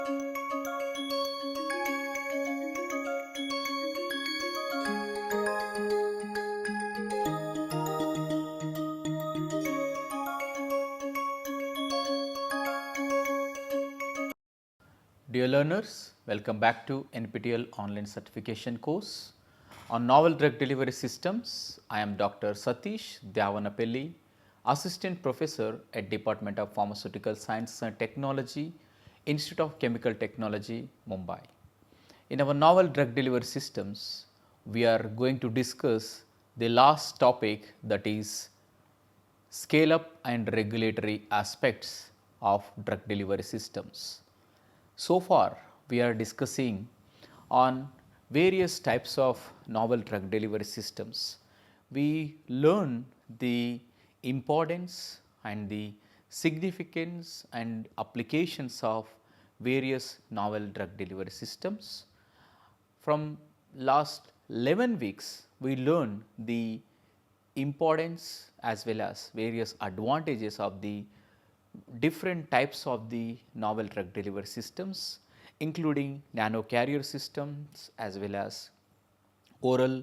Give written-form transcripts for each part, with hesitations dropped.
Dear learners, welcome back to NPTEL online certification course on novel drug delivery systems. I am Dr. Satish Dyavanapelli, Assistant Professor at Department of Pharmaceutical Sciences and Technology, Institute of Chemical Technology, Mumbai. In our novel drug delivery systems, we are going to discuss the last topic, that is scale up and regulatory aspects of drug delivery systems. So far, we are discussing on various types of novel drug delivery systems. We learn the importance and the significance and applications of various novel drug delivery systems. From last 11 weeks, we learned the importance as well as various advantages of the different types of the novel drug delivery systems, including nano carrier systems as well as oral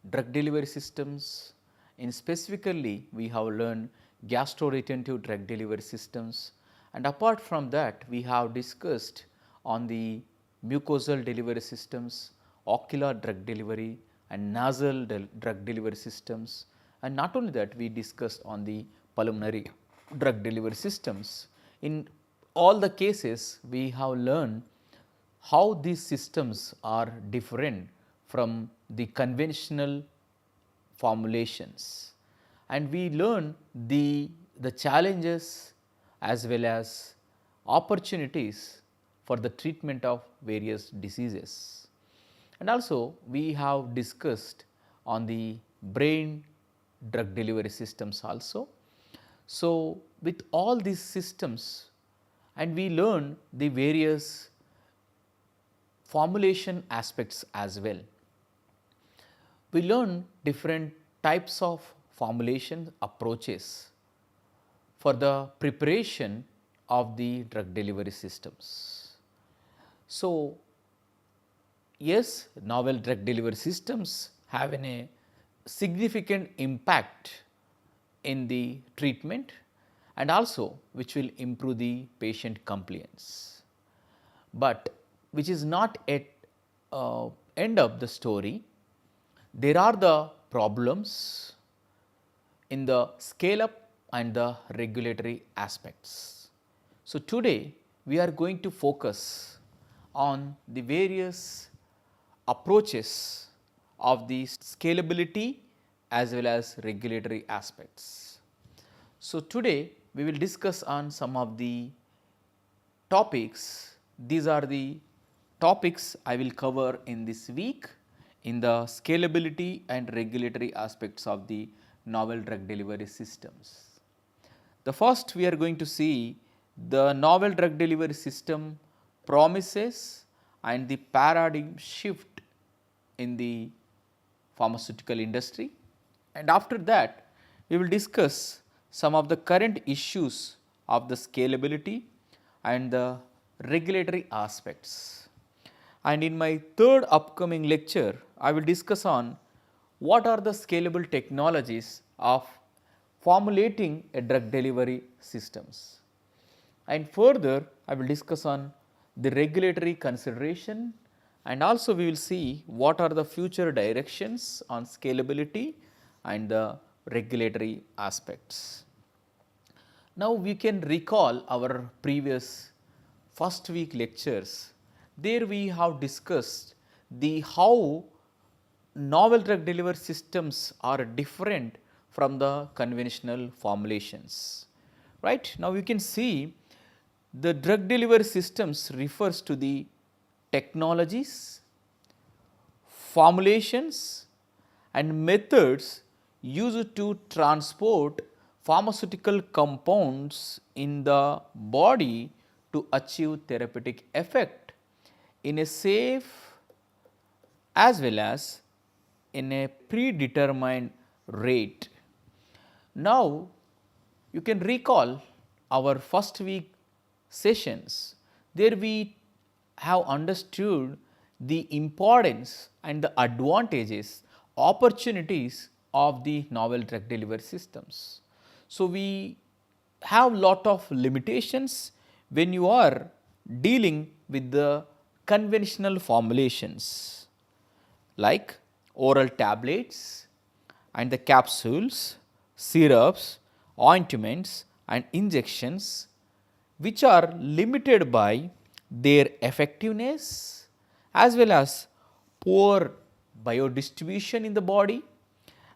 drug delivery systems. In specifically, we have learned gastroretentive drug delivery systems, and apart from that, we have discussed on the mucosal delivery systems, ocular drug delivery and nasal drug delivery systems, and not only that, we discussed on the pulmonary drug delivery systems. In all the cases, we have learned how these systems are different from the conventional formulations, and we learn the challenges as well as opportunities for the treatment of various diseases. And also we have discussed on the brain drug delivery systems also. So, with all these systems, and we learn the various formulation aspects as well. We learn different types of formulation approaches for the preparation of the drug delivery systems. So, yes, novel drug delivery systems have a significant impact in the treatment and also which will improve the patient compliance, but which is not at end of the story. There are the problems in the scale up and the regulatory aspects. So, today we are going to focus on the various approaches of the scalability as well as regulatory aspects. So, today we will discuss on some of the topics. These are the topics I will cover in this week in the scalability and regulatory aspects of the novel drug delivery systems. The first, we are going to see the novel drug delivery system promises and the paradigm shift in the pharmaceutical industry, and after that we will discuss some of the current issues of the scalability and the regulatory aspects. And in my third upcoming lecture, I will discuss on what are the scalable technologies of formulating a drug delivery systems. And further, I will discuss on the regulatory consideration, and also we will see what are the future directions on scalability and the regulatory aspects. Now, we can recall our previous first week lectures. There we have discussed the how novel drug delivery systems are different from the conventional formulations. Right? Now, you can see the drug delivery systems refers to the technologies, formulations and methods used to transport pharmaceutical compounds in the body to achieve therapeutic effect in a safe as well as in a predetermined rate. Now, you can recall our first week sessions. There we have understood the importance and the advantages, opportunities of the novel drug delivery systems. So, we have lot of limitations when you are dealing with the conventional formulations like oral tablets and the capsules, syrups, ointments and injections, which are limited by their effectiveness as well as poor biodistribution in the body,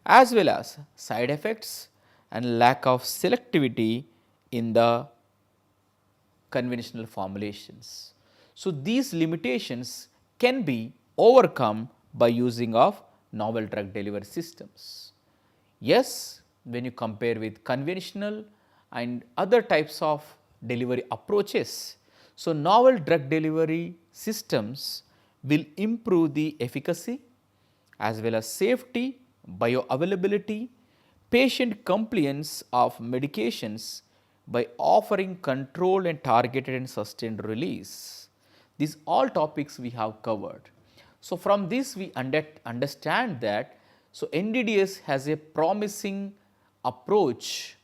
as well as side effects and lack of selectivity in the conventional formulations. So, these limitations can be overcome by using of novel drug delivery systems. Yes, when you compare with conventional and other types of delivery approaches, so novel drug delivery systems will improve the efficacy as well as safety, bioavailability, patient compliance of medications by offering controlled and targeted and sustained release. These all topics we have covered. So, from this we understand that so NDDS has a promising approach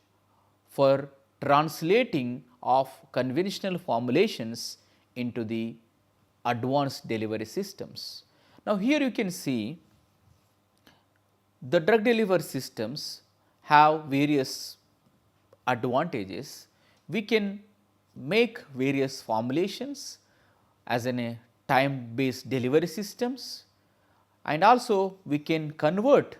for translating of conventional formulations into the advanced delivery systems. Now, here you can see the drug delivery systems have various advantages. We can make various formulations as in a time based delivery systems, and also we can convert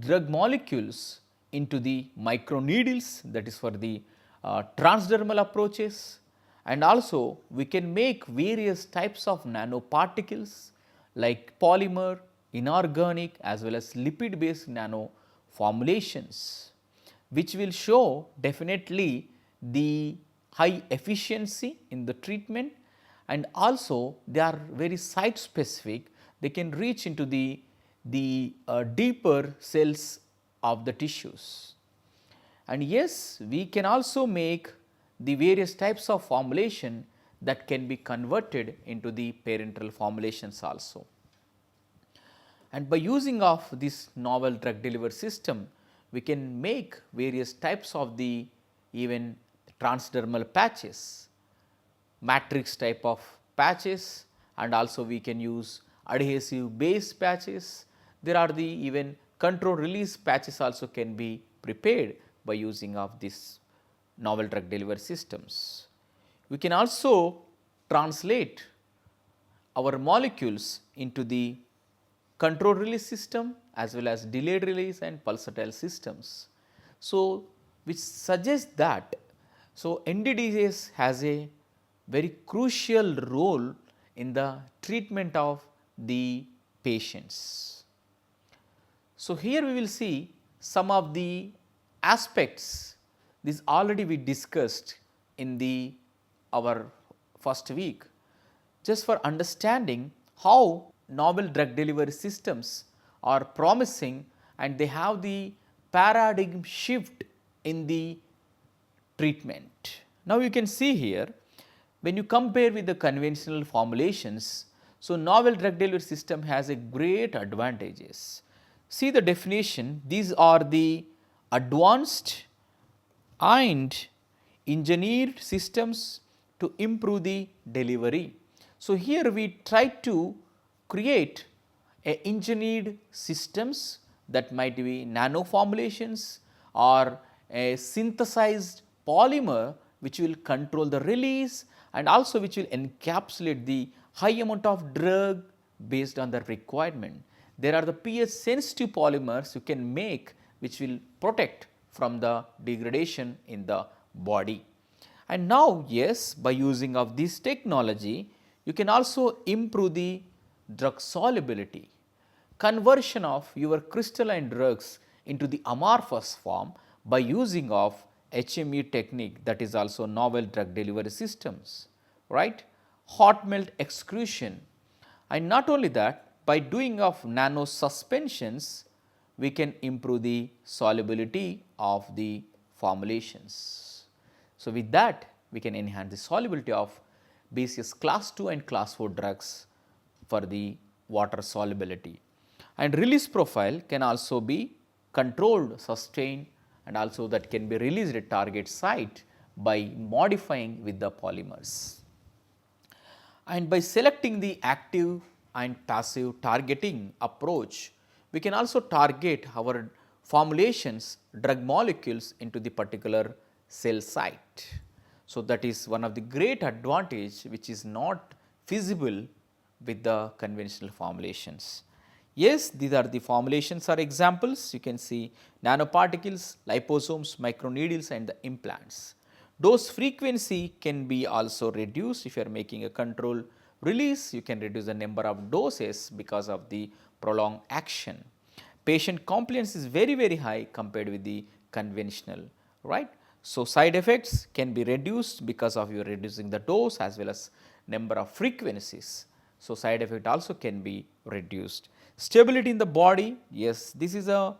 drug molecules into the microneedles, that is for the transdermal approaches, and also we can make various types of nanoparticles like polymer, inorganic as well as lipid based nano formulations, which will show definitely the high efficiency in the treatment, and also they are very site specific. They can reach into the deeper cells of the tissues. And yes, we can also make the various types of formulation that can be converted into the parenteral formulations also. And by using of this novel drug delivery system, we can make various types of the even transdermal patches, matrix type of patches, and also we can use adhesive based patches. There are the even control release patches also can be prepared by using of this novel drug delivery systems. We can also translate our molecules into the control release system as well as delayed release and pulsatile systems. So, which suggests that so NDDS has a very crucial role in the treatment of the patients. So, here we will see some of the aspects. This already we discussed in the our first week, just for understanding how novel drug delivery systems are promising and they have the paradigm shift in the treatment. Now, you can see here when you compare with the conventional formulations, so novel drug delivery system has a great advantages. See the definition, these are the advanced and engineered systems to improve the delivery. So, here we try to create a engineered systems that might be nano formulations or a synthesized polymer which will control the release and also which will encapsulate the high amount of drug based on the requirement. There are the pH sensitive polymers you can make which will protect from the degradation in the body. And now, yes, by using of this technology, you can also improve the drug solubility, conversion of your crystalline drugs into the amorphous form by using of HME technique, that is also novel drug delivery systems, right. Hot melt excretion, and not only that, by doing of nano suspensions, we can improve the solubility of the formulations. So, with that we can enhance the solubility of basis class 2 and class 4 drugs for the water solubility. And release profile can also be controlled, sustained, and also that can be released at target site by modifying with the polymers. And by selecting the active and passive targeting approach, we can also target our formulations, drug molecules into the particular cell site. So, that is one of the great advantage which is not feasible with the conventional formulations. Yes, these are the formulations are examples. You can see nanoparticles, liposomes, microneedles and the implants. Dose frequency can be also reduced. If you are making a control release, you can reduce the number of doses because of the prolonged action. Patient compliance is very high compared with the conventional, right. So, side effects can be reduced because of you reducing the dose as well as number of frequencies. So, side effect also can be reduced. Stability in the body, yes, this is a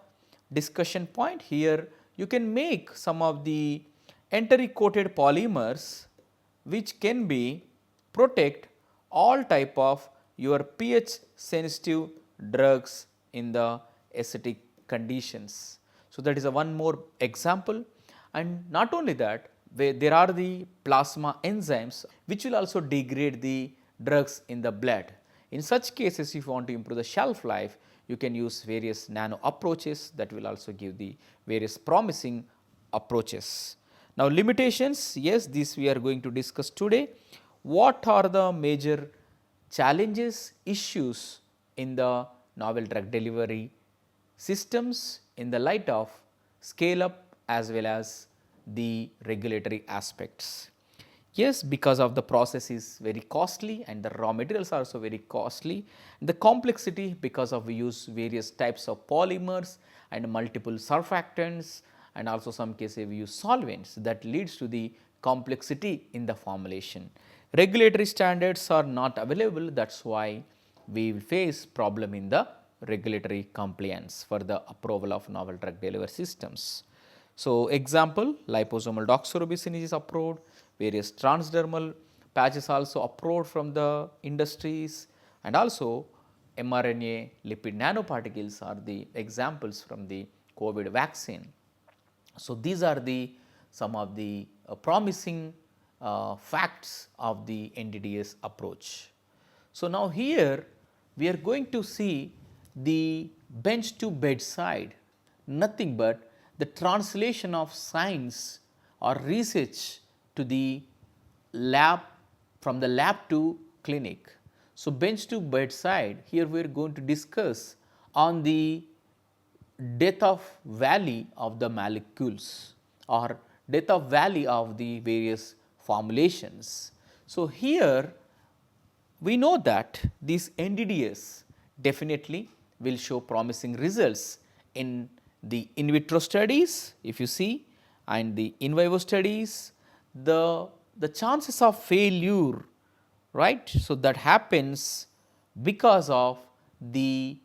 discussion point. Here you can make some of the enteric coated polymers which can be protect all type of your pH sensitive drugs in the acidic conditions. So, that is a one more example, and not only that, there are the plasma enzymes which will also degrade the drugs in the blood. In such cases, if you want to improve the shelf life, you can use various nano approaches that will also give the various promising approaches. Now, limitations, yes, this we are going to discuss today. What are the major challenges, issues in the novel drug delivery systems in the light of scale up as well as the regulatory aspects? Yes, because of the process is very costly and the raw materials are also very costly. The complexity because of we use various types of polymers and multiple surfactants, and also some cases we use solvents, that leads to the complexity in the formulation. Regulatory standards are not available, that is why we will face problem in the regulatory compliance for the approval of novel drug delivery systems. So, example, liposomal doxorubicin is approved, various transdermal patches also approved from the industries, and also mRNA lipid nanoparticles are the examples from the COVID vaccine. So, these are the some of the promising facts of the NDDS approach. So, now here we are going to see the bench to bedside, nothing but the translation of science or research to the lab, from the lab to clinic. So, bench to bedside, here we are going to discuss on the death of valley of the molecules or death of valley of the various formulations. So, here we know that this NDDS definitely will show promising results in the in vitro studies, if you see, and the in vivo studies. The chances of failure, right. So, that happens because of the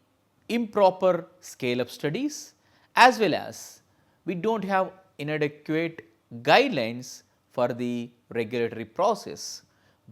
improper scale up studies, as well as we do not have inadequate guidelines for the regulatory process.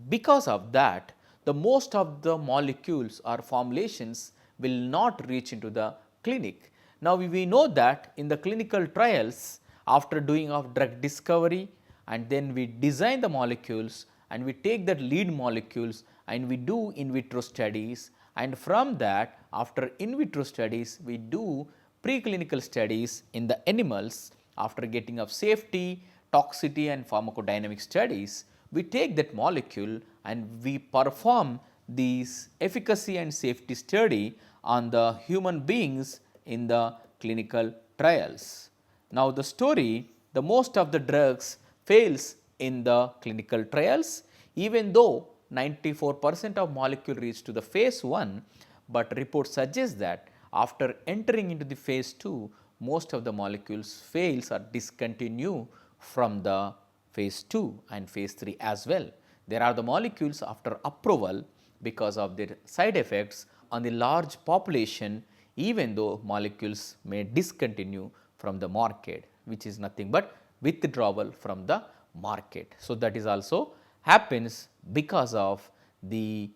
Because of that, the most of the molecules or formulations will not reach into the clinic. Now, we know that in the clinical trials, after doing of drug discovery, and then we design the molecules and we take the lead molecules and we do in vitro studies, and from that after in vitro studies we do preclinical studies in the animals. After getting of safety, toxicity and pharmacodynamic studies, we take that molecule and we perform these efficacy and safety study on the human beings in the clinical trials. Now, the story, the most of the drugs fails in the clinical trials, even though 94% of molecule reach to the phase 1, but reports suggest that after entering into the phase 2, most of the molecules fails or discontinue from the phase 2 and phase 3 as well. There are the molecules after approval because of their side effects on the large population, even though molecules may discontinue from the market, which is nothing but withdrawal from the market. So, that is also happens because of the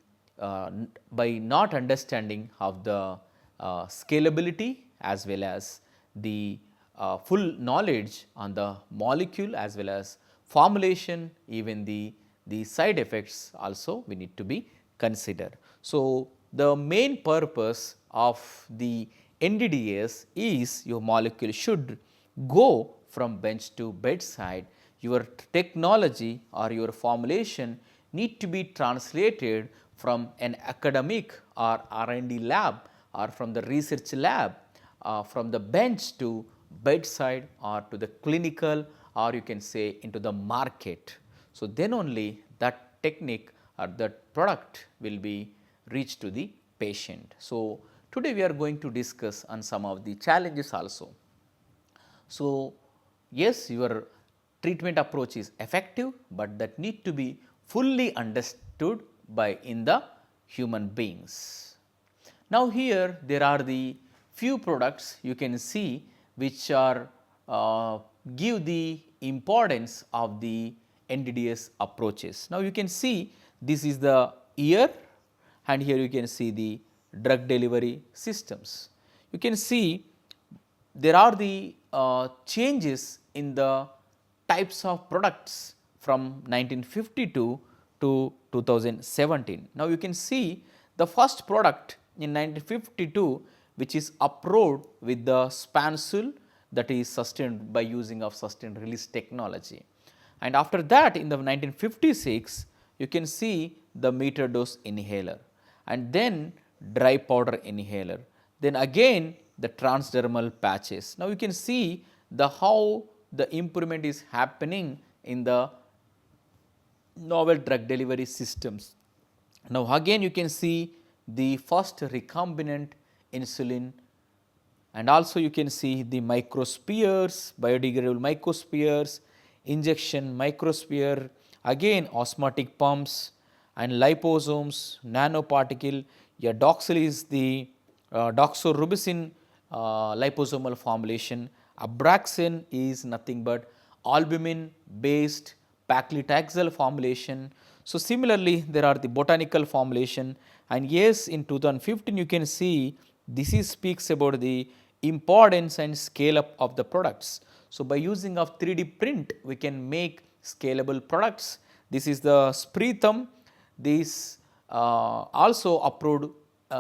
by not understanding of the scalability as well as the full knowledge on the molecule as well as formulation, even the side effects also we need to be considered. So, the main purpose of the NDDS is your molecule should go from bench to bedside. Your technology or your formulation need to be translated from an academic or R&D lab or from the research lab from the bench to bedside or to the clinical, or you can say into the market. So, then only that technique or that product will be reached to the patient. So, today we are going to discuss on some of the challenges also. So, yes, your treatment approach is effective, but that need to be fully understood by in the human beings. Now, here there are the few products you can see which are give the importance of the NDDS approaches. Now, you can see this is the year and here you can see the drug delivery systems. You can see there are the changes in the types of products from 1952 to 2017. Now, you can see the first product in 1952 which is approved with the Spansul, that is sustained by using of sustained release technology. And after that in the 1956 you can see the meter dose inhaler and then dry powder inhaler, then again the transdermal patches. Now, you can see the how the improvement is happening in the novel drug delivery systems. Now, again you can see the first recombinant insulin, and also you can see the microspheres, biodegradable microspheres, injection microsphere, again osmotic pumps and liposomes, nanoparticle. Yeah, Doxil is the doxorubicin liposomal formulation. Abraxane is nothing but albumin based paclitaxel formulation. So, similarly there are the botanical formulation, and yes, in 2015 you can see this is speaks about the importance and scale up of the products. So, by using of 3D print we can make scalable products. This is the Spreethum. This also approved,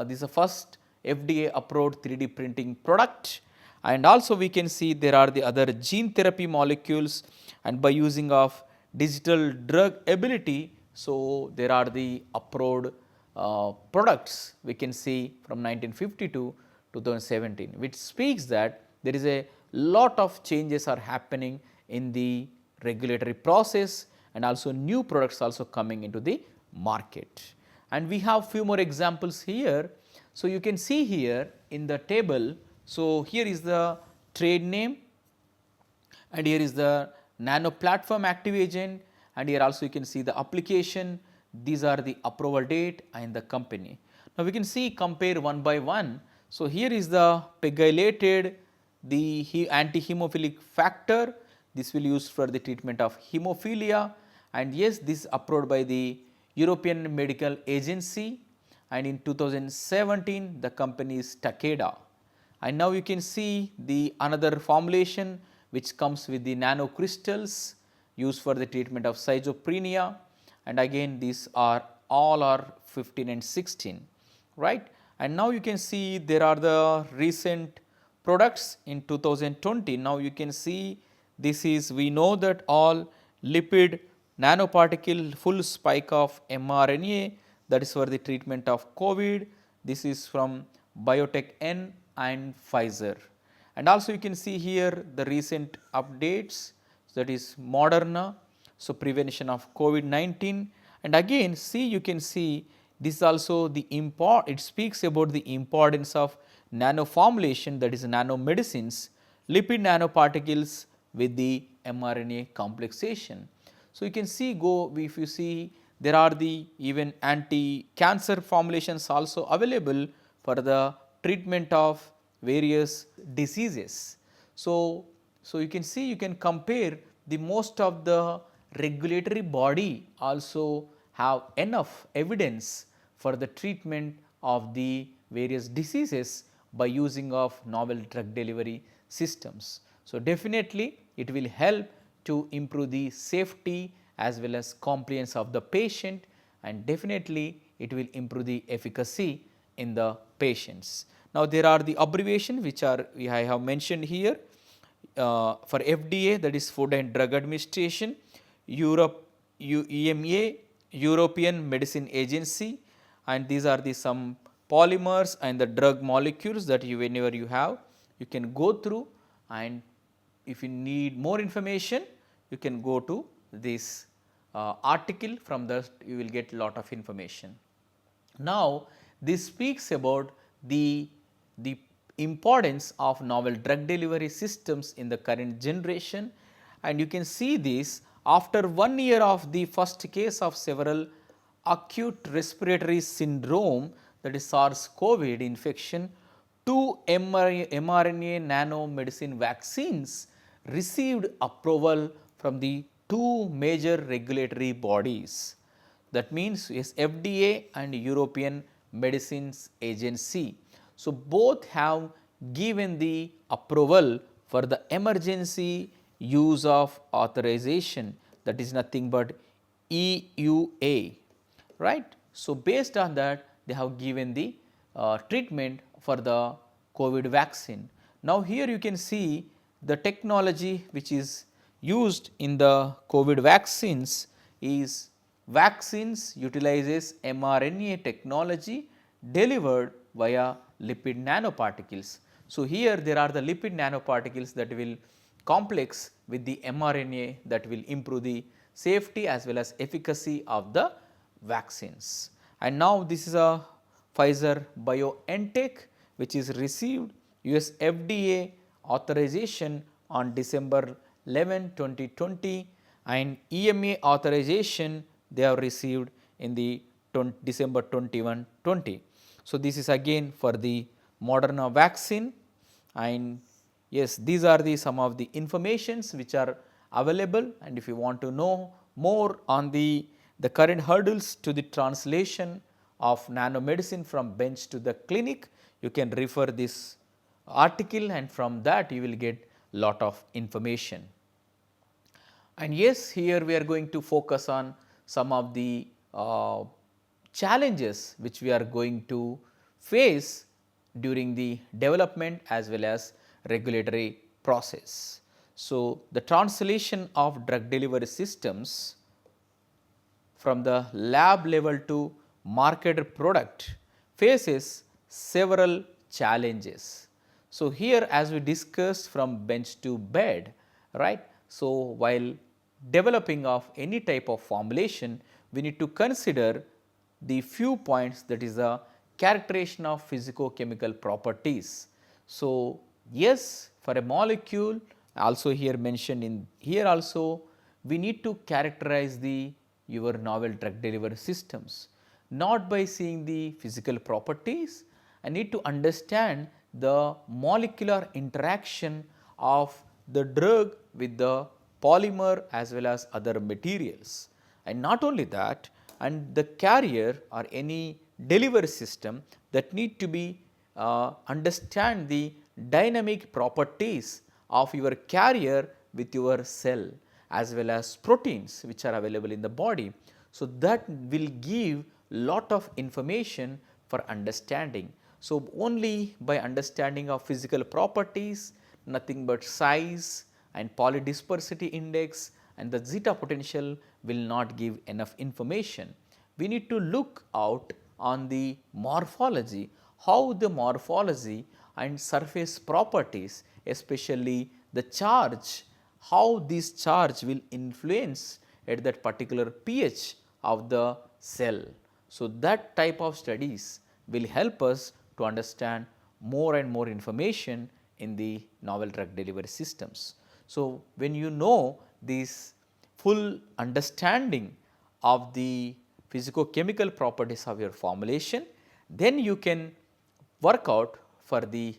this is the first FDA approved 3D printing product, and also we can see there are the other gene therapy molecules, and by using of digital drug ability. So, there are the approved products we can see from 1952 to 2017, which speaks that there is a lot of changes are happening in the regulatory process, and also new products also coming into the market. And we have few more examples here. So, you can see here in the table. So, here is the trade name and here is the nano platform active agent, and here also you can see the application. These are the approval date and the company. Now, we can see compare one by one. So, here is the pegylated, the anti-hemophilic factor. This will use for the treatment of hemophilia, and yes, this is approved by the European Medical Agency, and in 2017 the company is Takeda. And now you can see the another formulation which comes with the nanocrystals used for the treatment of schizophrenia, and again these are all are 15 and 16, right. And now you can see there are the recent products in 2020. Now you can see this is, we know that all lipid nanoparticle full spike of mRNA, that is for the treatment of COVID. This is from Biotech N and Pfizer. And also you can see here the recent updates, that is Moderna, so prevention of COVID-19. And again see, you can see this also the it speaks about the importance of nano formulation, that is nanomedicines, lipid nanoparticles with the mRNA complexation. So, you can see if you see there are the even anti-cancer formulations also available for the treatment of various diseases. So, you can see, you can compare the most of the regulatory body also have enough evidence for the treatment of the various diseases by using of novel drug delivery systems. So, definitely it will help to improve the safety as well as compliance of the patient, and definitely it will improve the efficacy in the patients. Now, there are the abbreviation which are I have mentioned here. For FDA, that is Food and Drug Administration, EMA, European Medicine Agency, and these are the some polymers and the drug molecules that you whenever you have, you can go through, and if you need more information, you can go to this article. From that you will get lot of information. Now, this speaks about the importance of novel drug delivery systems in the current generation, and you can see this after 1 year of the first case of several acute respiratory syndrome, that is SARS-CoV infection, 2 mRNA nanomedicine vaccines received approval from the 2 major regulatory bodies. That means yes, FDA and European Medicines Agency. So, both have given the approval for the emergency use of authorization, that is nothing but EUA, right. So, based on that they have given the treatment for the COVID vaccine. Now, here you can see the technology which is used in the COVID vaccines is vaccines utilizes mRNA technology delivered via lipid nanoparticles. So, here there are the lipid nanoparticles that will complex with the mRNA that will improve the safety as well as efficacy of the vaccines. And now, this is a Pfizer BioNTech which is received US FDA authorization on December 11, 2020, and EMA authorization they have received in the December 21, 20. So, this is again for the Moderna vaccine, and yes, these are the some of the informations which are available, and if you want to know more on the current hurdles to the translation of nanomedicine from bench to the clinic, you can refer this article, and from that you will get lot of information. And yes, here we are going to focus on some of the challenges which we are going to face during the development as well as regulatory process. So, the translation of drug delivery systems from the lab level to marketed product faces several challenges. So, here as we discussed from bench to bed, right. So, while developing of any type of formulation, we need to consider the few points, that is the characterization of physico-chemical properties. So, yes, for a molecule also here mentioned in here also we need to characterize the your novel drug delivery systems, not by seeing the physical properties. I need to understand the molecular interaction of the drug with the polymer as well as other materials. And not only that, and the carrier or any delivery system that need to be understand the dynamic properties of your carrier with your cell as well as proteins which are available in the body. So, that will give lot of information for understanding. So, only by understanding of physical properties, nothing but size and polydispersity index and the zeta potential will not give enough information. We need to look out on the morphology, how the morphology and surface properties, especially the charge, how this charge will influence at that particular pH of the cell. So, that type of studies will help us to understand more and more information in the novel drug delivery systems. So, when you know this full understanding of the physico-chemical properties of your formulation, then you can work out for the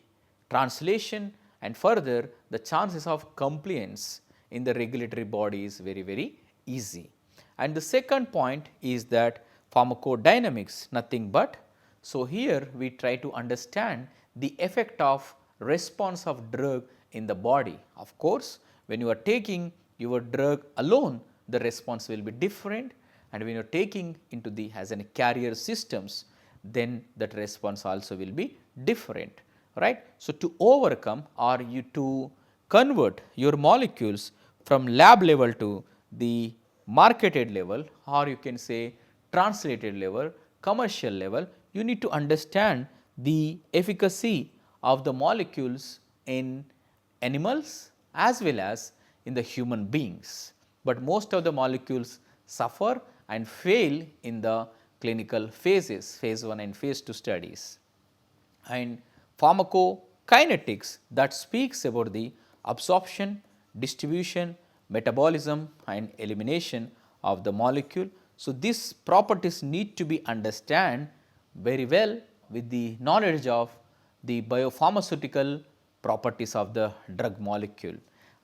translation, and further the chances of compliance in the regulatory body is very easy. And the second point is that pharmacodynamics, nothing but. So, here we try to understand the effect of response of drug in the body. Of course, when you are taking your drug alone, the response will be different, and when you are taking into the as a carrier systems, then that response also will be different, right. So, to overcome or you to convert your molecules from lab level to the marketed level, or you can say translated level, commercial level, you need to understand the efficacy of the molecules in animals as well as in the human beings. But most of the molecules suffer and fail in the clinical phases, phase 1 and phase 2 studies. And pharmacokinetics, that speaks about the absorption, distribution, metabolism and elimination of the molecule. So, these properties need to be understood very well with the knowledge of the biopharmaceutical properties of the drug molecule.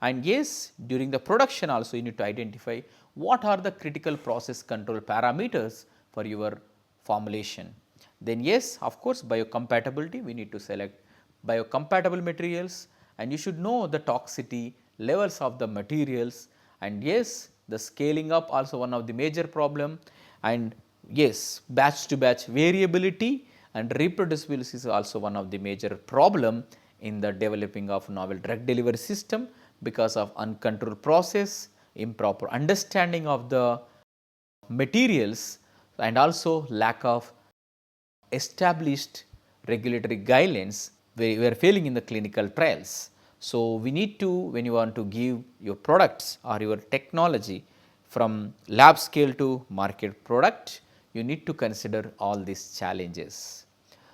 And yes, during the production also you need to identify what are the critical process control parameters for your formulation. Then yes, of course, biocompatibility, we need to select biocompatible materials, and you should know the toxicity levels of the materials. And yes, the scaling up also one of the major problem, and yes, batch to batch variability and reproducibility is also one of the major problem in the developing of novel drug delivery system, because of uncontrolled process, improper understanding of the materials, and also lack of established regulatory guidelines where we are failing in the clinical trials. So, we need to, when you want to give your products or your technology from lab scale to market product, you need to consider all these challenges.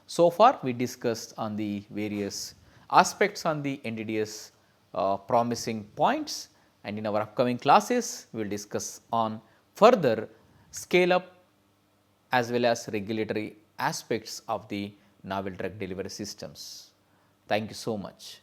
So far we discussed on the various aspects on the NDDS promising points, and in our upcoming classes we will discuss on further scale up as well as regulatory aspects of the novel drug delivery systems. Thank you so much.